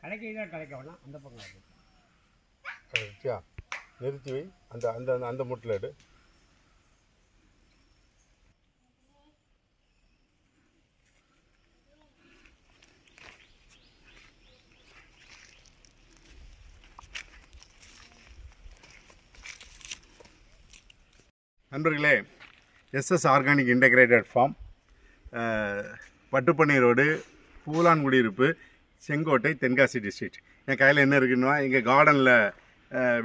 கலைக்க வேணாம் அந்த பக்கம் நிறுத்தி வை. அந்த அந்த அந்த முட்டில் எடு. நண்பர்களே, SS organic integrated farm, Pattupannai road, Poolankudiyiruppu, Sengottai, Tenkasi district. என் கையில் என்ன இருக்குன்னா, எங்கள் கார்டனில்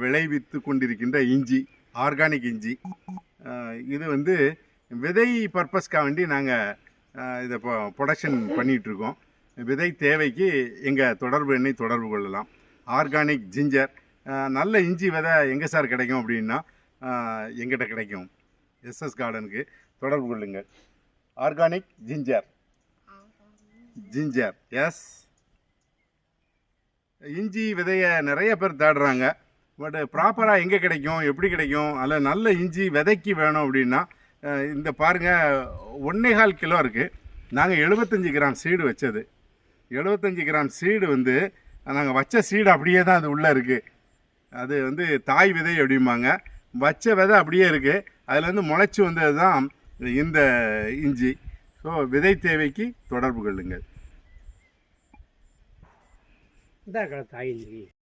விளைவித்து கொண்டிருக்கின்ற இஞ்சி, ஆர்கானிக் இஞ்சி. இது வந்து விதை பர்பஸ்க்காக வேண்டி நாங்கள் இதை இப்போ ப்ரொடக்ஷன் பண்ணிகிட்ருக்கோம். விதை தேவைக்கு எங்கள் தொடர்பு எண்ணை தொடர்பு கொள்ளலாம். ஆர்கானிக் ஜிஞ்சர், நல்ல இஞ்சி விதை எங்கே சார் கிடைக்கும் அப்படின்னா எங்கிட்ட கிடைக்கும். எஸ்எஸ் கார்டனுக்கு தொடர்பு கொள்ளுங்கள். Organic ginger S. இஞ்சி விதையை நிறைய பேர் தேடுறாங்க. பட் ப்ராப்பராக எங்கே கிடைக்கும், எப்படி கிடைக்கும், அதில் நல்ல இஞ்சி விதைக்கு வேணும் அப்படின்னா இந்த பாருங்கள், 1.25 கிலோ இருக்குது. நாங்கள் 75 கிராம் சீடு வச்சது. 75 கிராம் சீடு வந்து நாங்கள் வச்ச சீடு அப்படியே தான் அது உள்ளே இருக்குது. அது வந்து தாய் விதை அப்படிம்பாங்க. வச்ச விதை அப்படியே இருக்குது. அதுலேருந்து முளைச்சி வந்தது தான் இந்த இஞ்சி. ஸோ விதை தேவைக்கு தொடர்பு கொள்ளுங்கள். இந்த தாய் இஞ்சி